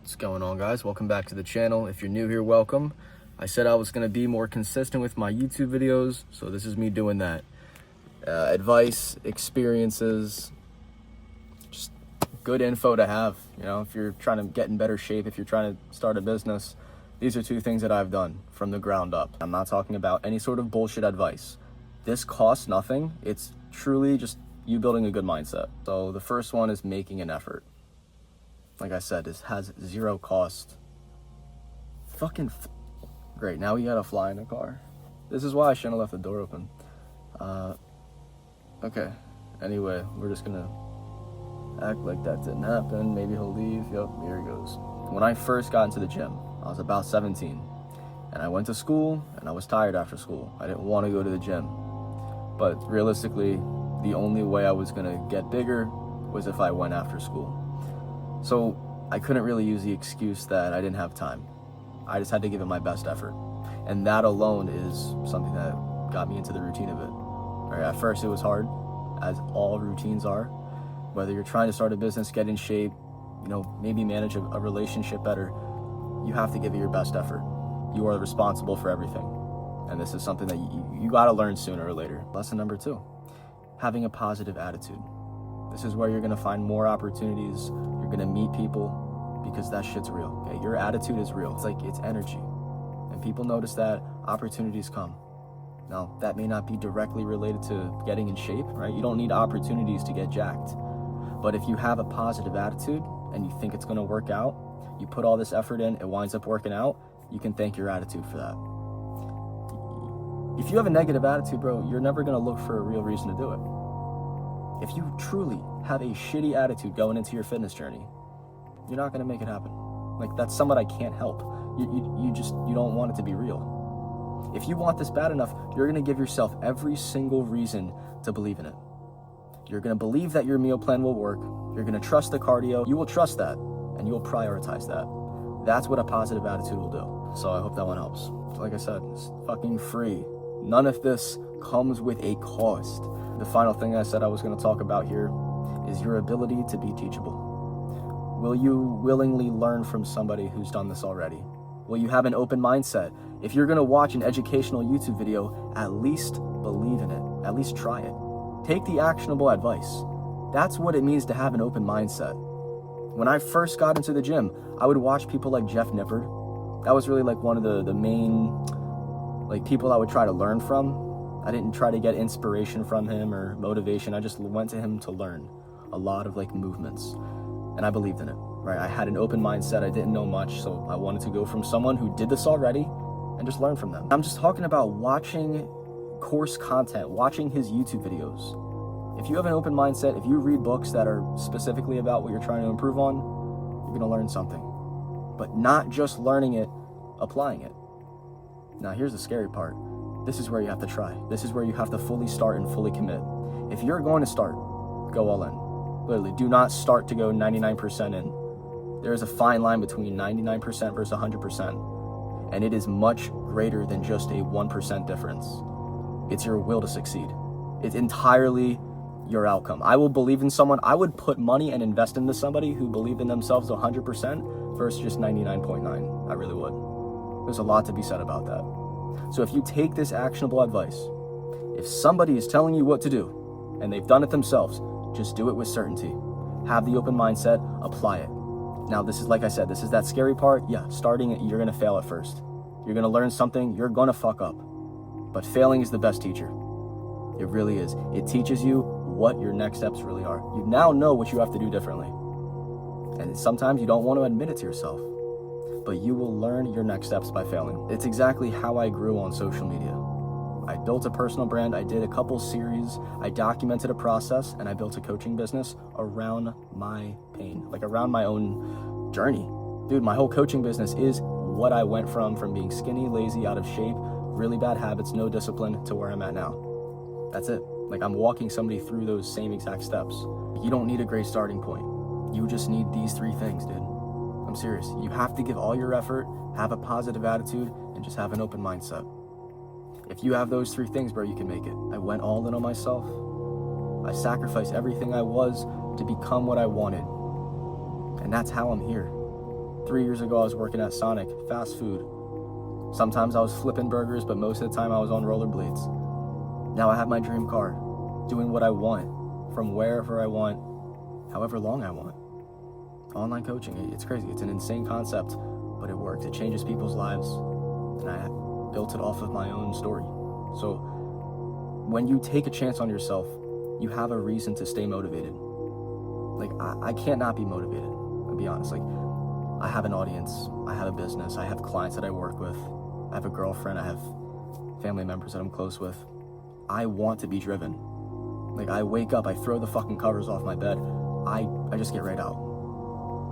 What's going on, guys? Welcome back to the channel. If you're new here, welcome. I said I was going to be more consistent with my YouTube videos, so this is me doing that. Advice, experiences, just good info to have. You know, if you're trying to get in better shape, if you're trying to start a business, these are two things that I've done from the ground up. I'm not talking about any sort of bullshit advice. This costs nothing. It's truly just you building a good mindset. So the first one is making an effort. Like I said, this has zero cost. Great, now we gotta fly in the car. This is why I shouldn't have left the door open. Okay, anyway, we're just gonna act like that didn't happen. Maybe he'll leave. Yep, here he goes. When I first got into the gym, I was about 17. And I went to school, and I was tired after school. I didn't want to go to the gym. But realistically, the only way I was gonna get bigger was if I went after school. So I couldn't really use the excuse that I didn't have time. I just had to give it my best effort. And that alone is something that got me into the routine of it. Right, at first it was hard, as all routines are. Whether you're trying to start a business, get in shape, you know, maybe manage a relationship better, you have to give it your best effort. You are responsible for everything. And this is something that you gotta learn sooner or later. Lesson number 2, having a positive attitude. This is where you're gonna find more opportunities. You're gonna meet people because that shit's real. Okay? Your attitude is real. It's energy. And people notice that, opportunities come. Now, that may not be directly related to getting in shape, right? You don't need opportunities to get jacked. But if you have a positive attitude and you think it's gonna work out, you put all this effort in, it winds up working out, you can thank your attitude for that. If you have a negative attitude, bro, you're never gonna look for a real reason to do it. If you truly have a shitty attitude going into your fitness journey, you're not gonna make it happen. Like, that's somewhat I can't help. You don't want it to be real. If you want this bad enough, you're gonna give yourself every single reason to believe in it. You're gonna believe that your meal plan will work. You're gonna trust the cardio. You will trust that, and you will prioritize that. That's what a positive attitude will do. So I hope that one helps. Like I said, it's fucking free. None of this comes with a cost. The final thing I said I was going to talk about here is your ability to be teachable. Will you willingly learn from somebody who's done this already? Will you have an open mindset? If you're going to watch an educational YouTube video, at least believe in it. At least try it. Take the actionable advice. That's what it means to have an open mindset. When I first got into the gym, I would watch people like Jeff Nippard. That was really like one of the main people I would try to learn from. I didn't try to get inspiration from him or motivation. I just went to him to learn a lot of movements, and I believed in it, right? I had an open mindset. I didn't know much, so I wanted to go from someone who did this already and just learn from them. I'm just talking about watching course content, watching his YouTube videos. If you have an open mindset, if you read books that are specifically about what you're trying to improve on, you're gonna learn something. But not just learning it, applying it. Now here's the scary part. This is where you have to try. This is where you have to fully start and fully commit. If you're going to start, go all in. Literally, do not start to go 99% in. There is a fine line between 99% versus 100%. And it is much greater than just a 1% difference. It's your will to succeed. It's entirely your outcome. I will believe in someone. I would put money and invest into somebody who believed in themselves 100% versus just 99.9. I really would. There's a lot to be said about that. So if you take this actionable advice, if somebody is telling you what to do and they've done it themselves, just do it with certainty. Have the open mindset, apply it. Now, this is, like I said, this is that scary part. Yeah, starting it, you're gonna fail at first. You're gonna learn something, you're gonna fuck up. But failing is the best teacher. It really is. It teaches you what your next steps really are. You now know what you have to do differently. And sometimes you don't want to admit it to yourself, but you will learn your next steps by failing. It's exactly how I grew on social media. I built a personal brand, I did a couple series, I documented a process, and I built a coaching business around my pain, around my own journey. Dude, my whole coaching business is what I went from being skinny, lazy, out of shape, really bad habits, no discipline, to where I'm at now. That's it. I'm walking somebody through those same exact steps. You don't need a great starting point. You just need these 3 things, dude. I'm serious. You have to give all your effort, have a positive attitude, and just have an open mindset. If you have those 3 things, bro, you can make it. I went all in on myself. I sacrificed everything I was to become what I wanted. And that's how I'm here. 3 years ago, I was working at Sonic, fast food. Sometimes I was flipping burgers, but most of the time I was on rollerblades. Now I have my dream car, doing what I want, from wherever I want, however long I want. Online coaching, it's crazy. It's an insane concept, but it works. It changes people's lives, and I built it off of my own story. So when you take a chance on yourself, you have a reason to stay motivated. Like, I can't not be motivated, I'll be honest. Like, I have an audience, I have a business, I have clients that I work with, I have a girlfriend, I have family members that I'm close with. I want to be driven. Like, I wake up, I throw the fucking covers off my bed, I just get right out.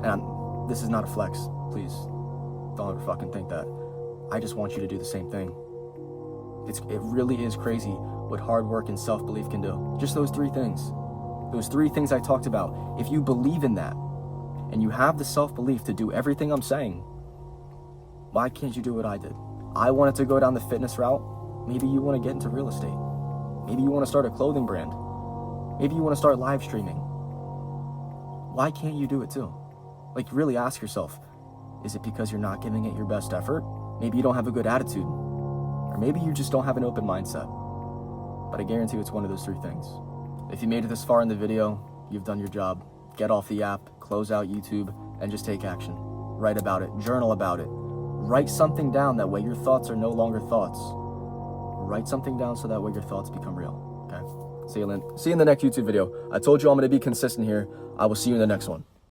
And this is not a flex, please. Don't ever fucking think that. I just want you to do the same thing. It really is crazy what hard work and self-belief can do. Just those 3 things. Those 3 things I talked about. If you believe in that, and you have the self-belief to do everything I'm saying, why can't you do what I did? I wanted to go down the fitness route. Maybe you want to get into real estate. Maybe you want to start a clothing brand. Maybe you want to start live streaming. Why can't you do it too? Like, really ask yourself, is it because you're not giving it your best effort? Maybe you don't have a good attitude. Or maybe you just don't have an open mindset. But I guarantee you it's one of those 3 things. If you made it this far in the video, you've done your job. Get off the app, close out YouTube, and just take action. Write about it, journal about it. Write something down, that way your thoughts are no longer thoughts. Write something down so that way your thoughts become real, okay? See you in the next YouTube video. I told you I'm gonna be consistent here. I will see you in the next one.